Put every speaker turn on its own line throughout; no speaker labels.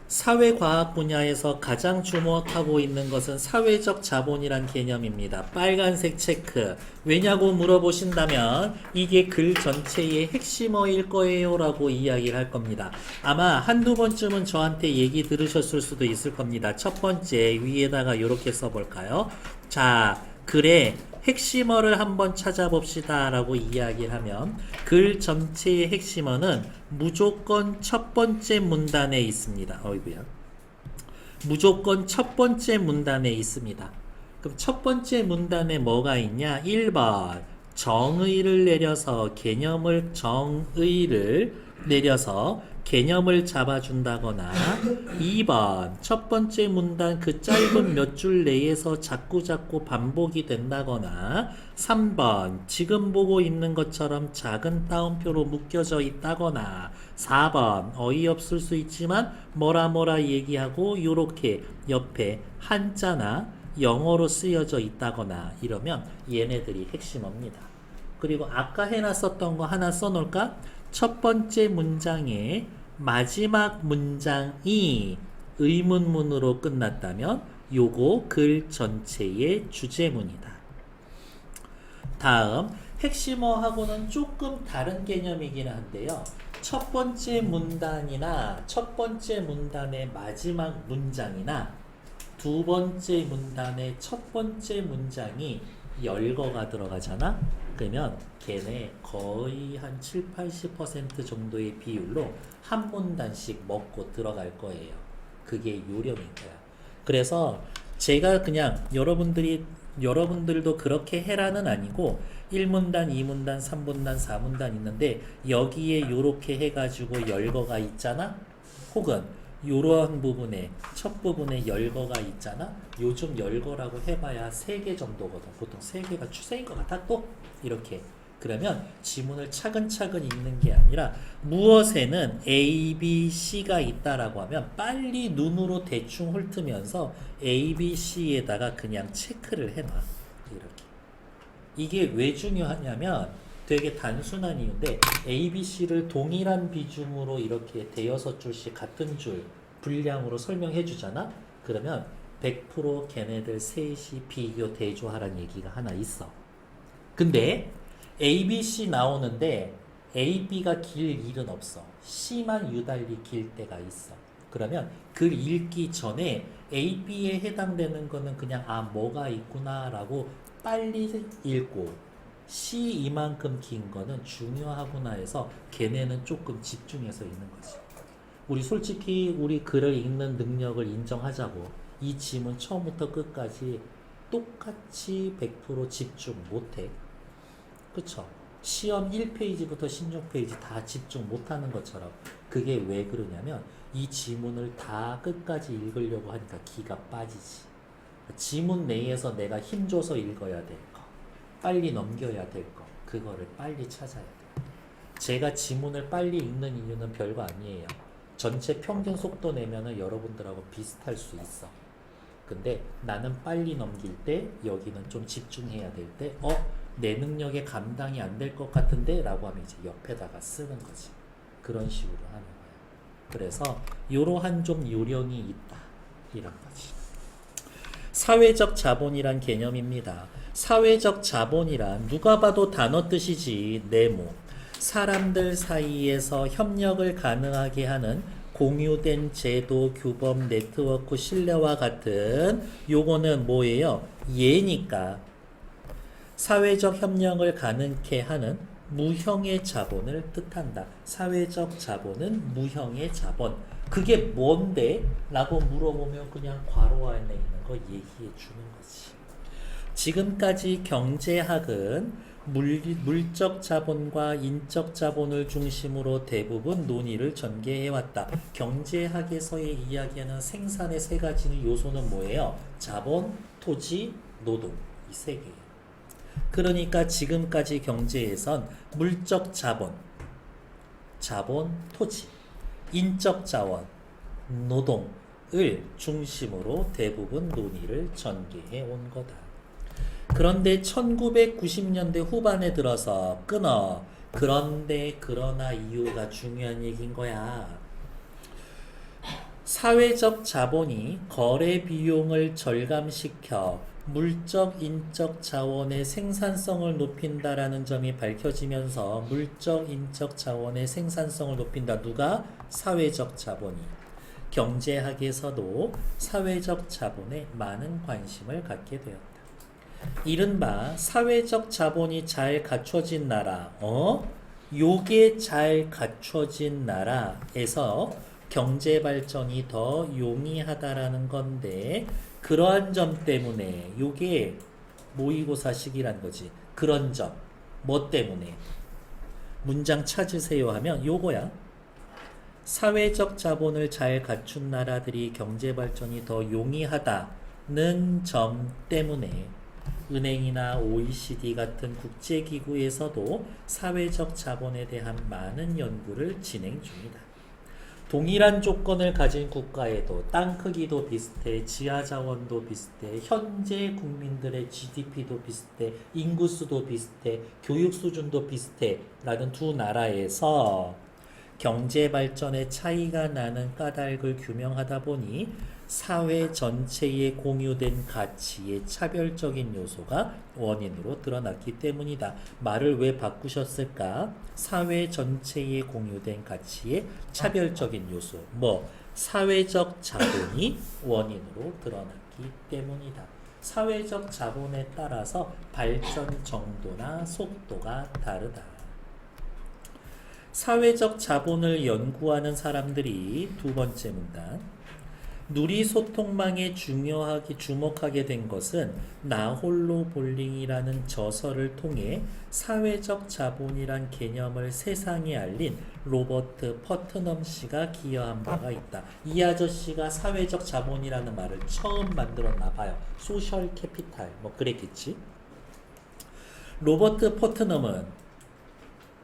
사회과학 분야에서 가장 주목하고 있는 것은 사회적 자본이란 개념입니다. 빨간색 체크. 왜냐고 물어보신다면 이게 글 전체의 핵심어일 거예요 라고 이야기를 할 겁니다. 아마 한두 번쯤은 저한테 얘기 들으셨을 수도 있을 겁니다. 첫 번째 위에다가 이렇게 써볼까요? 자, 글의 핵심어를 한번 찾아봅시다 라고 이야기를 하면 글 전체의 핵심어는 무조건 첫 번째 문단에 있습니다. 어이구야. 무조건 첫 번째 문단에 있습니다. 그럼 첫 번째 문단에 뭐가 있냐? 1번 정의를 내려서 개념을 잡아준다거나 2번 첫 번째 문단 그 짧은 몇 줄 내에서 자꾸 반복이 된다거나 3번 지금 보고 있는 것처럼 작은 따옴표로 묶여져 있다거나 4번 어이없을 수 있지만 뭐라 얘기하고 요렇게 옆에 한자나 영어로 쓰여져 있다거나 이러면 얘네들이 핵심어입니다. 그리고 아까 해놨었던 거 하나 써놓을까? 첫 번째 문장의 마지막 문장이 의문문으로 끝났다면 요거 글 전체의 주제문이다. 다음 핵심어하고는 조금 다른 개념이긴 한데요. 첫 번째 문단이나 첫 번째 문단의 마지막 문장이나 두 번째 문단의 첫 번째 문장이 열거가 들어가잖아? 그러면 걔네 거의 한 70~80% 정도의 비율로 한 문단씩 먹고 들어갈 거예요. 그게 요령인 거야. 그래서 제가 그냥 여러분들도 그렇게 해라는 아니고 1문단, 2문단, 3문단, 4문단 있는데 여기에 요렇게 해가지고 열거가 있잖아? 혹은 요러한 부분에 첫 부분에 열거가 있잖아. 요즘 열거라고 해봐야 3개 정도거든. 보통 3개가 추세인 것 같아. 또 이렇게 그러면 지문을 차근차근 읽는 게 아니라 무엇에는 A, B, C가 있다라고 하면 빨리 눈으로 대충 훑으면서 A, B, C에다가 그냥 체크를 해놔. 이렇게. 이게 왜 중요하냐면 되게 단순한 이유인데 A, B, C를 동일한 비중으로 이렇게 대여섯 줄씩 같은 줄 분량으로 설명해 주잖아. 그러면 100% 걔네들 셋이 비교 대조하라는 얘기가 하나 있어. 근데 A, B, C 나오는데 A, B가 길 일은 없어. C만 유달리 길 때가 있어. 그러면 글 읽기 전에 A, B에 해당되는 거는 그냥 뭐가 있구나 라고 빨리 읽고 C 이만큼 긴 거는 중요하구나 해서 걔네는 조금 집중해서 읽는 거지. 우리 솔직히 우리 글을 읽는 능력을 인정하자고 이 지문 처음부터 끝까지 똑같이 100% 집중 못해. 그쵸? 시험 1페이지부터 16페이지 다 집중 못하는 것처럼 그게 왜 그러냐면 이 지문을 다 끝까지 읽으려고 하니까 기가 빠지지. 지문 내에서 내가 힘줘서 읽어야 될 거, 빨리 넘겨야 될 거, 그거를 빨리 찾아야 돼. 제가 지문을 빨리 읽는 이유는 별거 아니에요. 전체 평균 속도 내면은 여러분들하고 비슷할 수 있어. 근데 나는 빨리 넘길 때 여기는 좀 집중해야 될 때 내 능력에 감당이 안 될 것 같은데 라고 하면 이제 옆에다가 쓰는 거지. 그런 식으로 하는 거야. 그래서 이러한 좀 요령이 있다 이런 거지. 사회적 자본이란 개념입니다. 사회적 자본이란 누가 봐도 단어 뜻이지. 네모. 사람들 사이에서 협력을 가능하게 하는 공유된 제도, 규범, 네트워크, 신뢰와 같은 요거는 뭐예요? 예니까 사회적 협력을 가능케 하는 무형의 자본을 뜻한다. 사회적 자본은 무형의 자본. 그게 뭔데? 라고 물어보면 그냥 괄호 안에 있는 거 얘기해 주는 거지. 지금까지 경제학은 물적 자본과 인적 자본을 중심으로 대부분 논의를 전개해왔다. 경제학에서의 이야기하는 생산의 세 가지 요소는 뭐예요? 자본, 토지, 노동. 이 세 개예요. 그러니까 지금까지 경제에선 물적 자본, 토지, 인적 자원, 노동을 중심으로 대부분 논의를 전개해 온 거다. 그런데 1990년대 후반에 들어서 끊어. 그런데 그러나 이유가 중요한 얘기인 거야. 사회적 자본이 거래 비용을 절감시켜 물적, 인적 자원의 생산성을 높인다라는 점이 밝혀지면서 물적, 인적 자원의 생산성을 높인다. 누가? 사회적 자본이. 경제학에서도 사회적 자본에 많은 관심을 갖게 되었다. 이른바 사회적 자본이 잘 갖춰진 나라, 요게 잘 갖춰진 나라에서 경제 발전이 더 용이하다라는 건데, 그러한 점 때문에 요게 모의고사식이란 거지. 그런 점. 뭐 때문에? 문장 찾으세요 하면 요거야. 사회적 자본을 잘 갖춘 나라들이 경제 발전이 더 용이하다는 점 때문에 은행이나 OECD 같은 국제기구에서도 사회적 자본에 대한 많은 연구를 진행 중이다. 동일한 조건을 가진 국가에도 땅 크기도 비슷해, 지하자원도 비슷해, 현재 국민들의 GDP도 비슷해, 인구수도 비슷해, 교육 수준도 비슷해 라는 두 나라에서 경제 발전의 차이가 나는 까닭을 규명하다 보니 사회 전체에 공유된 가치의 차별적인 요소가 원인으로 드러났기 때문이다. 말을 왜 바꾸셨을까? 사회 전체에 공유된 가치의 차별적인 요소. 사회적 자본이 원인으로 드러났기 때문이다. 사회적 자본에 따라서 발전 정도나 속도가 다르다. 사회적 자본을 연구하는 사람들이 두 번째 문단. 누리 소통망에 주목하게 된 것은 나홀로 볼링이라는 저서를 통해 사회적 자본이란 개념을 세상에 알린 로버트 퍼트넘 씨가 기여한 바가 있다. 이 아저씨가 사회적 자본이라는 말을 처음 만들었나 봐요. 소셜 캐피탈 그랬겠지. 로버트 퍼트넘은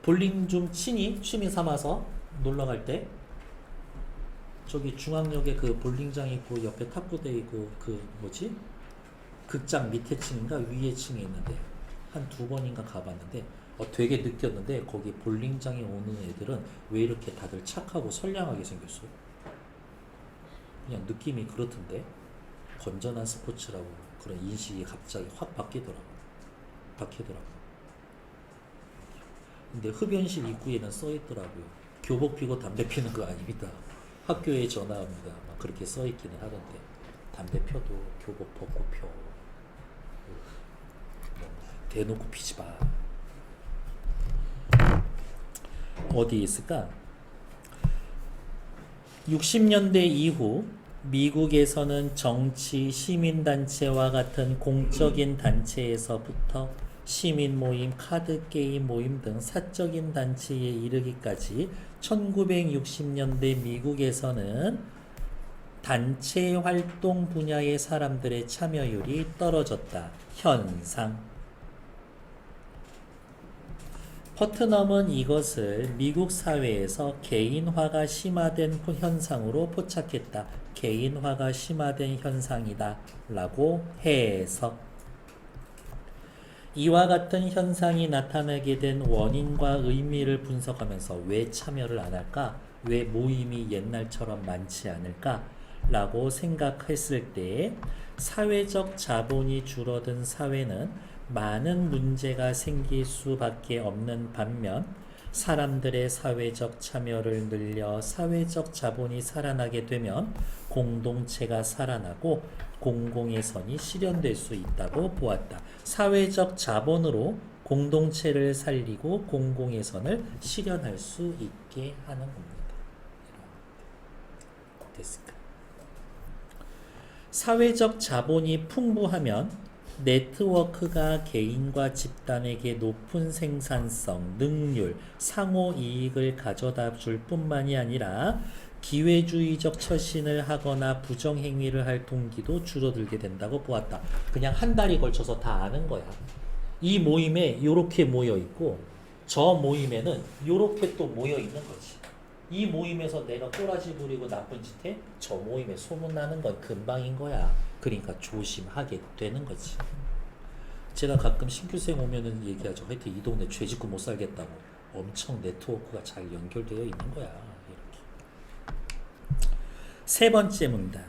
볼링 좀 치니? 취미 삼아서 놀러 갈 때? 저기 중앙역에 그 볼링장 있고 옆에 탁구대 있고 극장 밑에 층인가 위에 층에 있는데 한 두 번인가 가봤는데 되게 느꼈는데 거기 볼링장에 오는 애들은 왜 이렇게 다들 착하고 선량하게 생겼어? 그냥 느낌이 그렇던데 건전한 스포츠라고 그런 인식이 갑자기 확 바뀌더라고. 근데 흡연실 입구에는 써있더라고요. 교복 피고 담배 피는 거 아닙니다. 학교에 전화합니다. 막 그렇게 써있기는 하던데 담배 펴도 교복 벗고 펴. 대놓고 피지 마. 어디 있을까? 60년대 이후 미국에서는 정치, 시민단체와 같은 공적인 단체에서부터 시민 모임, 카드 게임 모임 등 사적인 단체에 이르기까지 1960년대 미국에서는 단체 활동 분야의 사람들의 참여율이 떨어졌다. 현상. 퍼트넘은 이것을 미국 사회에서 개인화가 심화된 현상으로 포착했다. 개인화가 심화된 현상이다 라고 해석. 이와 같은 현상이 나타나게 된 원인과 의미를 분석하면서 왜 참여를 안 할까? 왜 모임이 옛날처럼 많지 않을까? 라고 생각했을 때 사회적 자본이 줄어든 사회는 많은 문제가 생길 수밖에 없는 반면 사람들의 사회적 참여를 늘려 사회적 자본이 살아나게 되면 공동체가 살아나고 공공예선이 실현될 수 있다고 보았다. 사회적 자본으로 공동체를 살리고 공공예선을 실현할 수 있게 하는 겁니다. 됐을까? 사회적 자본이 풍부하면 네트워크가 개인과 집단에게 높은 생산성, 능률, 상호 이익을 가져다 줄 뿐만이 아니라 기회주의적 처신을 하거나 부정행위를 할 동기도 줄어들게 된다고 보았다. 그냥 한 달이 걸쳐서 다 아는 거야. 이 모임에 요렇게 모여 있고 저 모임에는 요렇게 또 모여 있는 거지. 이 모임에서 내가 꼬라지 부리고 나쁜 짓 해? 저 모임에 소문나는 건 금방인 거야. 그러니까 조심하게 되는 거지. 제가 가끔 신규생 오면은 얘기하죠. 하여튼 이 동네 죄 짓고 못 살겠다고. 엄청 네트워크가 잘 연결되어 있는 거야. 이렇게. 세 번째 문단.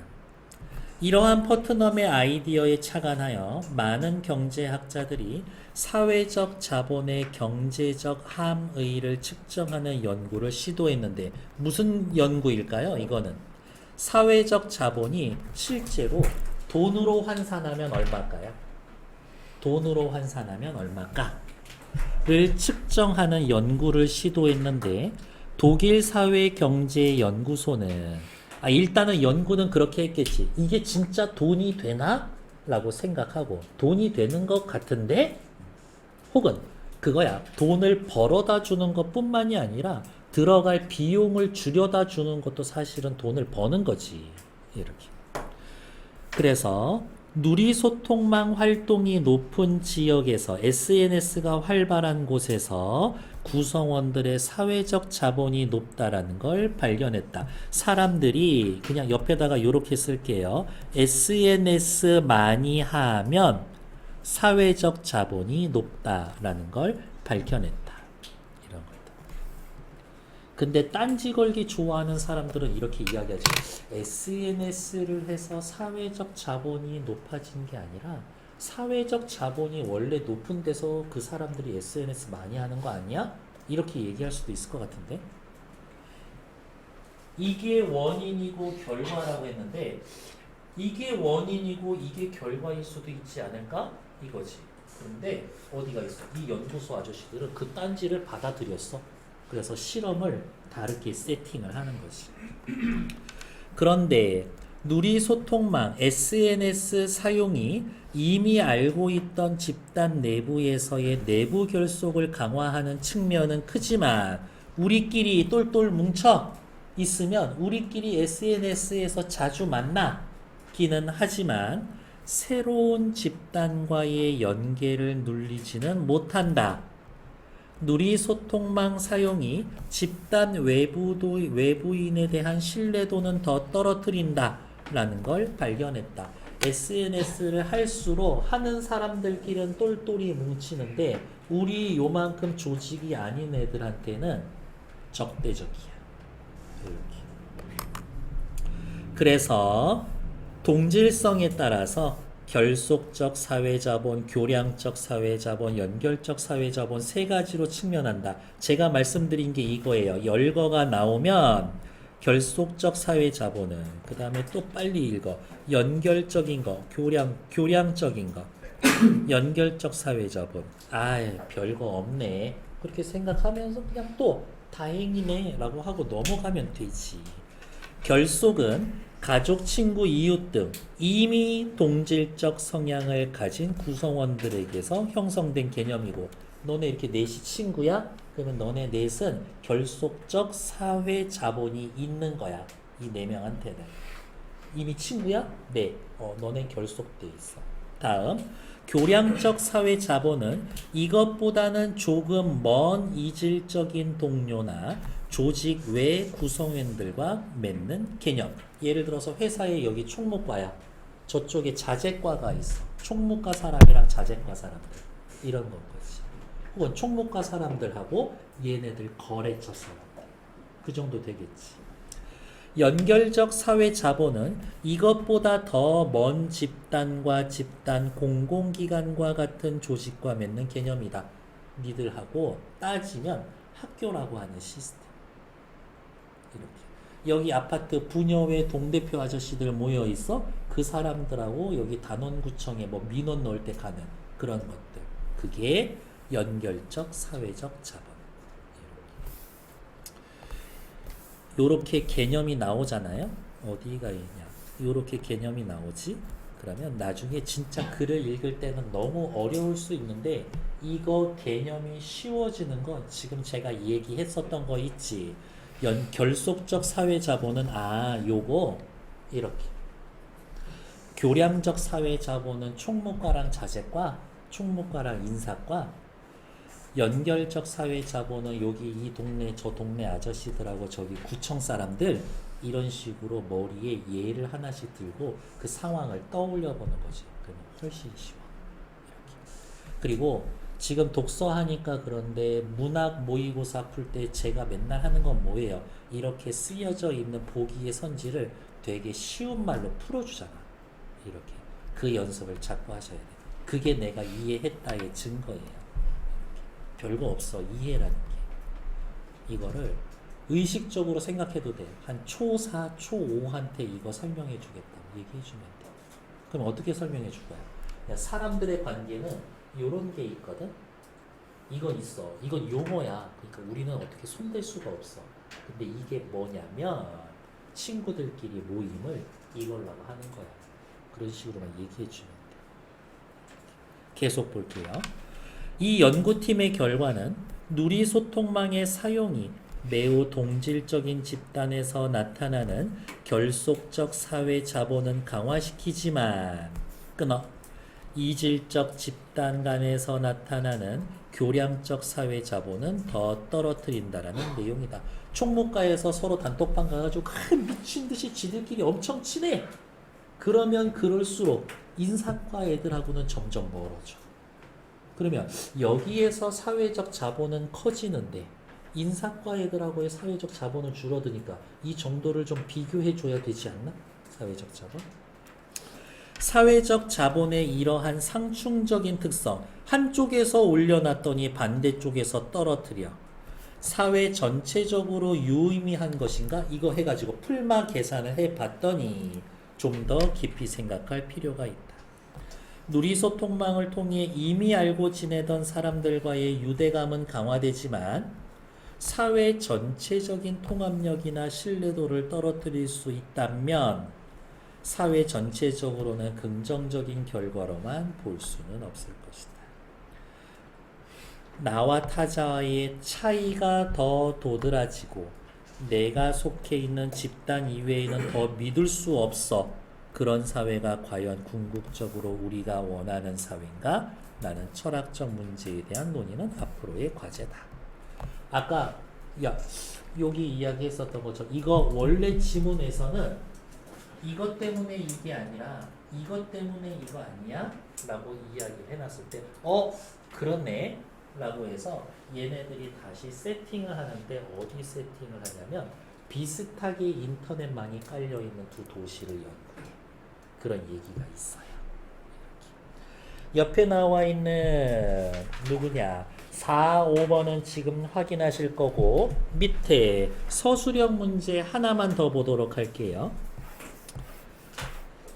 이러한 퍼트넘의 아이디어에 착안하여 많은 경제학자들이 사회적 자본의 경제적 함의를 측정하는 연구를 시도했는데 무슨 연구일까요? 이거는 사회적 자본이 실제로 돈으로 환산하면 얼마일까요? 돈으로 환산하면 얼마일까? 를 측정하는 연구를 시도했는데 독일 사회경제연구소는 일단은 연구는 그렇게 했겠지. 이게 진짜 돈이 되나? 라고 생각하고 돈이 되는 것 같은데 혹은 그거야. 돈을 벌어다 주는 것 뿐만이 아니라 들어갈 비용을 줄여다 주는 것도 사실은 돈을 버는 거지. 이렇게. 그래서 누리소통망 활동이 높은 지역에서 SNS가 활발한 곳에서 구성원들의 사회적 자본이 높다라는 걸 발견했다. 사람들이 그냥 옆에다가 이렇게 쓸게요. SNS 많이 하면 사회적 자본이 높다라는 걸 밝혀냈다. 이런 거다. 근데 딴지 걸기 좋아하는 사람들은 이렇게 이야기하지. SNS를 해서 사회적 자본이 높아진 게 아니라 사회적 자본이 원래 높은 데서 그 사람들이 SNS 많이 하는 거 아니야? 이렇게 얘기할 수도 있을 것 같은데. 이게 원인이고 결과라고 했는데 이게 원인이고 이게 결과일 수도 있지 않을까? 이거지. 그런데 어디가 있어? 이 연구소 아저씨들은 그 딴지를 받아들였어. 그래서 실험을 다르게 세팅을 하는 거지. 그런데 누리소통망 SNS 사용이 이미 알고 있던 집단 내부에서의 내부 결속을 강화하는 측면은 크지만 우리끼리 똘똘 뭉쳐 있으면 우리끼리 SNS에서 자주 만나기는 하지만 새로운 집단과의 연계를 눌리지는 못한다. 누리소통망 사용이 집단 외부인에 대한 신뢰도는 더 떨어뜨린다 라는 걸 발견했다. SNS를 할수록 하는 사람들끼리는 똘똘이 뭉치는데 우리 요만큼 조직이 아닌 애들한테는 적대적이야. 이렇게. 그래서 동질성에 따라서 결속적 사회자본, 교량적 사회자본, 연결적 사회자본 세 가지로 측면한다. 제가 말씀드린 게 이거예요. 열거가 나오면 결속적 사회자본은 그 다음에 또 빨리 읽어. 연결적인 거, 교량적인 거, 연결적 사회자본. 별거 없네. 그렇게 생각하면서 그냥 또 다행이네 라고 하고 넘어가면 되지. 결속은 가족, 친구, 이웃 등 이미 동질적 성향을 가진 구성원들에게서 형성된 개념이고 너네 이렇게 넷이 친구야? 그러면 너네 넷은 결속적 사회 자본이 있는 거야. 이 네 명한테는. 이미 친구야? 네. 너네 결속돼 있어. 다음 교량적 사회 자본은 이것보다는 조금 먼 이질적인 동료나 조직 외 구성원들과 맺는 개념. 예를 들어서 회사에 여기 총무과야. 저쪽에 자재과가 있어. 총무과 사람이랑 자재과 사람들. 이런 건 거지. 혹은 총무과 사람들하고 얘네들 거래처 사람들. 그 정도 되겠지. 연결적 사회 자본은 이것보다 더 먼 집단과 집단, 공공기관과 같은 조직과 맺는 개념이다. 니들하고 따지면 학교라고 하는 시스템. 이렇게. 여기 아파트 부녀회 동대표 아저씨들 모여 있어. 그 사람들하고 여기 단원구청에 뭐 민원 넣을 때 가는 그런 것들. 그게 연결적 사회적 자본. 요렇게 개념이 나오잖아요. 어디가 있냐. 요렇게 개념이 나오지. 그러면 나중에 진짜 글을 읽을 때는 너무 어려울 수 있는데 이거 개념이 쉬워지는 건 지금 제가 얘기했었던 거 있지. 결속적 사회자본은 요거 이렇게. 교량적 사회자본은 총무과랑 자재과, 총무과랑 인사과. 연결적 사회자본은 여기 이 동네 저 동네 아저씨들하고 저기 구청 사람들 이런 식으로 머리에 예를 하나씩 들고 그 상황을 떠올려 보는 거지. 그러면 훨씬 쉬워. 이렇게. 그리고 지금 독서하니까 그런데 문학 모의고사 풀 때 제가 맨날 하는 건 뭐예요? 이렇게 쓰여져 있는 보기의 선지를 되게 쉬운 말로 풀어주잖아. 이렇게. 그 연습을 자꾸 하셔야 돼. 그게 내가 이해했다의 증거예요. 별거 없어. 이해라는 게. 이거를 의식적으로 생각해도 돼. 한 초4, 초5한테 이거 설명해 주겠다고 얘기해 주면 돼. 그럼 어떻게 설명해 줄 거야? 야, 사람들의 관계는 요런 게 있거든? 이건 있어. 이건 용어야. 그러니까 우리는 어떻게 손댈 수가 없어. 근데 이게 뭐냐면 친구들끼리 모임을 이걸라고 하는 거야. 그런 식으로만 얘기해 주면 돼. 계속 볼게요. 이 연구팀의 결과는 누리소통망의 사용이 매우 동질적인 집단에서 나타나는 결속적 사회 자본은 강화시키지만 끊어 이질적 집단 간에서 나타나는 교량적 사회 자본은 더 떨어뜨린다라는 내용이다. 총무과에서 서로 단톡방 가가지고 미친 듯이 지들끼리 엄청 친해. 그러면 그럴수록 인사과 애들하고는 점점 멀어져. 그러면 여기에서 사회적 자본은 커지는데 인사과 애들하고의 사회적 자본은 줄어드니까 이 정도를 좀 비교해 줘야 되지 않나? 사회적 자본? 사회적 자본의 이러한 상충적인 특성, 한쪽에서 올려놨더니 반대쪽에서 떨어뜨려 사회 전체적으로 유의미한 것인가? 이거 해가지고 풀마 계산을 해봤더니 좀 더 깊이 생각할 필요가 있다. 누리소통망을 통해 이미 알고 지내던 사람들과의 유대감은 강화되지만 사회 전체적인 통합력이나 신뢰도를 떨어뜨릴 수 있다면 사회 전체적으로는 긍정적인 결과로만 볼 수는 없을 것이다. 나와 타자와의 차이가 더 도드라지고 내가 속해 있는 집단 이외에는 더 믿을 수 없어. 그런 사회가 과연 궁극적으로 우리가 원하는 사회인가? 라는 철학적 문제에 대한 논의는 앞으로의 과제다. 아까 여기 이야기했었던 것처럼 이거 원래 지문에서는 이것 때문에 이게 아니라 이것 때문에 이거 아니야? 라고 이야기를 해놨을 때 그렇네 라고 해서 얘네들이 다시 세팅을 하는데 어디 세팅을 하냐면 비슷하게 인터넷망이 깔려있는 두 도시를 연구해. 그런 얘기가 있어요. 옆에 나와 있는 누구냐 4, 5번은 지금 확인하실 거고 밑에 서술형 문제 하나만 더 보도록 할게요.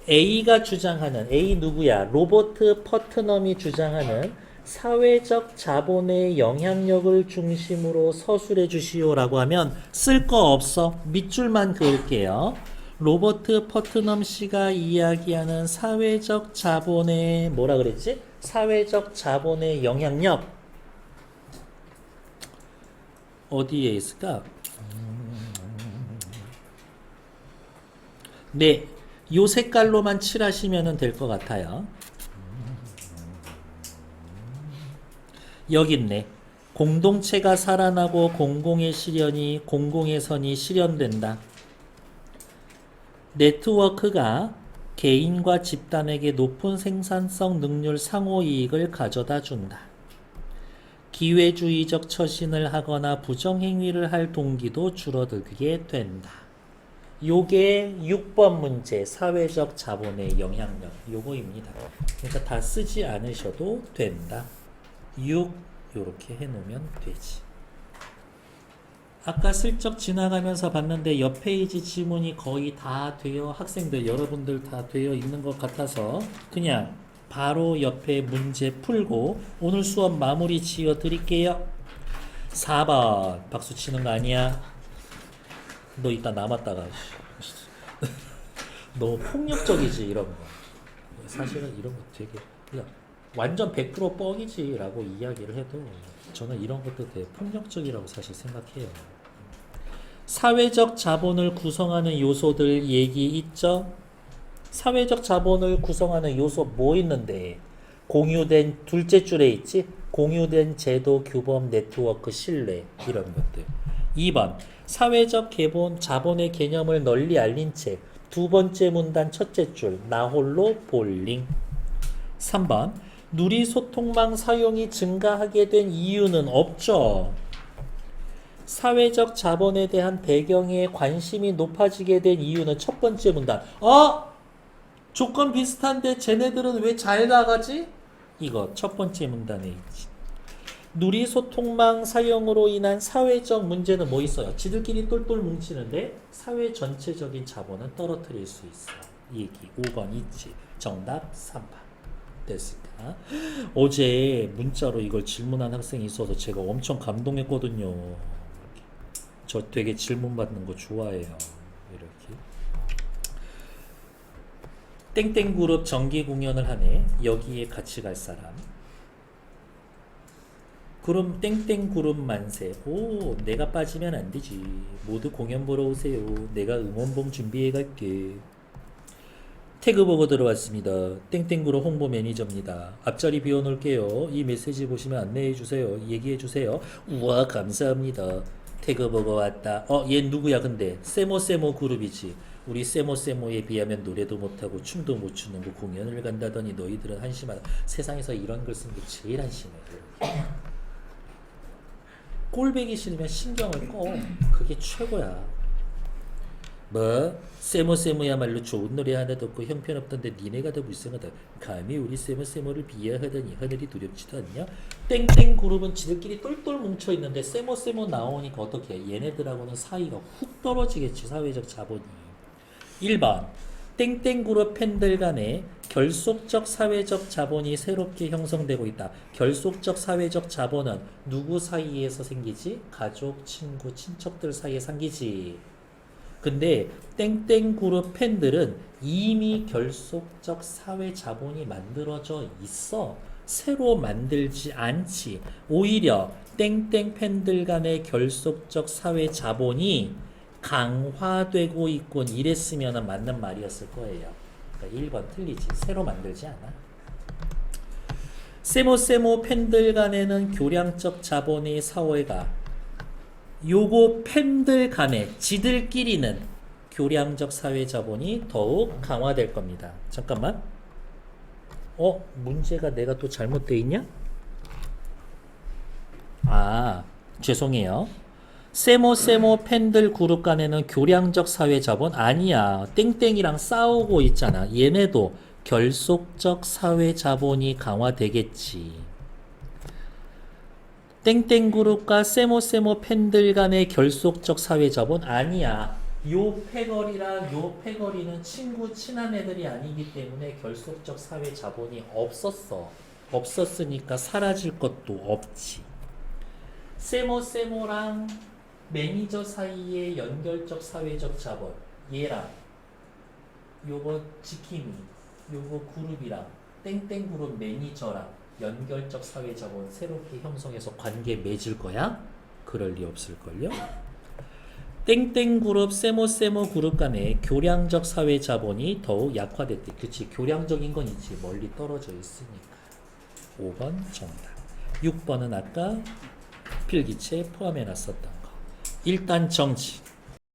A가 주장하는 A 누구야? 로버트 퍼트넘이 주장하는 사회적 자본의 영향력을 중심으로 서술해 주시오라고 하면 쓸 거 없어. 밑줄만 그을게요. 로버트 퍼트넘 씨가 이야기하는 사회적 자본의 뭐라 그랬지? 사회적 자본의 영향력 어디에 있을까? 네, 요 색깔로만 칠하시면 될 것 같아요. 여기 있네. 공동체가 살아나고 공공의 실현이 공공의 선이 실현된다. 네트워크가 개인과 집단에게 높은 생산성 능률 상호이익을 가져다 준다. 기회주의적 처신을 하거나 부정행위를 할 동기도 줄어들게 된다. 요게 6번 문제 사회적 자본의 영향력 요거입니다. 그러니까 다 쓰지 않으셔도 된다. 6 요렇게 해놓으면 되지. 아까 슬쩍 지나가면서 봤는데 옆 페이지 지문이 거의 다 되어 학생들 여러분들 다 되어 있는 것 같아서 그냥 바로 옆에 문제 풀고 오늘 수업 마무리 지어 드릴게요. 4번 박수 치는 거 아니야? 너 이따 남았다가 너무 폭력적이지 이런 거. 사실은 이런 거 되게 그냥 완전 100% 뻥이지 라고 이야기를 해도 저는 이런 것도 되게 폭력적이라고 사실 생각해요. 사회적 자본을 구성하는 요소들 얘기 있죠? 사회적 자본을 구성하는 요소 뭐 있는데? 공유된 둘째 줄에 있지? 공유된 제도, 규범, 네트워크, 신뢰 이런 것들. 2번 사회적 자본의 개념을 널리 알린 채 두 번째 문단 첫째 줄 나 홀로 볼링. 3번 누리소통망 사용이 증가하게 된 이유는 없죠. 사회적 자본에 대한 배경에 관심이 높아지게 된 이유는 첫 번째 문단. 조건 비슷한데 쟤네들은 왜 잘 나가지? 이거 첫 번째 문단에 있지. 누리소통망 사용으로 인한 사회적 문제는 뭐 있어요? 지들끼리 똘똘 뭉치는데 사회 전체적인 자본은 떨어뜨릴 수 있어. 이 얘기 5번 있지. 정답 3번. 됐습니다. 어제 문자로 이걸 질문한 학생이 있어서 제가 엄청 감동했거든요. 저 되게 질문 받는 거 좋아해요. 이렇게. 땡땡그룹 정기 공연을 하네. 여기에 같이 갈 사람. 그럼 땡땡그룹 만세. 오, 내가 빠지면 안 되지. 모두 공연 보러 오세요. 내가 응원봉 준비해 갈게. 태그 보고 들어왔습니다. 땡땡그룹 홍보 매니저입니다. 앞자리 비워놓을게요. 이 메시지 보시면 안내해주세요. 얘기해주세요. 우와, 감사합니다. 태그 보고 왔다. 얘 누구야 근데? 세모세모 그룹이지. 우리 세모세모에 비하면 노래도 못하고 춤도 못 추는 거 공연을 간다더니 너희들은 한심하다. 세상에서 이런 글 쓰는 게 제일 한심해. 꼴배기 싫으면 신경을 꺼. 그게 최고야. 뭐? 세모세모야말로 좋은 노래 하나도 없고 형편없던데 니네가 더 불쌍하다. 감히 우리 세모세모를 비하하더니 하늘이 두렵지도 않냐? 땡땡 그룹은 지들끼리 똘똘 뭉쳐있는데 세모세모 나오니까 어떻게 해? 얘네들하고는 사이가 훅 떨어지겠지. 사회적 자본이. 1번 땡땡 그룹 팬들 간에 결속적 사회적 자본이 새롭게 형성되고 있다. 결속적 사회적 자본은 누구 사이에서 생기지? 가족, 친구, 친척들 사이에 생기지. 근데 땡땡 그룹 팬들은 이미 결속적 사회 자본이 만들어져 있어. 새로 만들지 않지. 오히려 땡땡 팬들 간의 결속적 사회 자본이 강화되고 있군. 이랬으면 맞는 말이었을 거예요. 그러니까 1번 틀리지. 새로 만들지 않아. 세모세모 팬들 간에는 교량적 자본의 사회가 요거 팬들 간에 지들끼리는 교량적 사회 자본이 더욱 강화될 겁니다. 잠깐만. 문제가 내가 또 잘못되어 있냐? 죄송해요. 세모세모 팬들 그룹 간에는 교량적 사회 자본 아니야. 땡땡이랑 싸우고 있잖아. 얘네도 결속적 사회 자본이 강화되겠지. 땡땡 그룹과 세모세모 팬들 간의 결속적 사회 자본 아니야. 요 패거리랑 요 패거리는 친구 친한 애들이 아니기 때문에 결속적 사회 자본이 없었어. 없었으니까 사라질 것도 없지. 세모세모랑 매니저 사이의 연결적 사회적 자본, 얘랑 요거 지킴이, 요거 그룹이랑 땡땡 그룹 매니저랑 연결적 사회 자본 새롭게 형성해서 관계 맺을 거야? 그럴 리 없을걸요? 땡땡 그룹, 세모세모 그룹 간의 교량적 사회 자본이 더욱 약화됐대. 그치, 교량적인 건 있지. 멀리 떨어져 있으니까. 5번 정답. 6번은 아까 필기체에 포함해 놨었던 거. 일단 정지.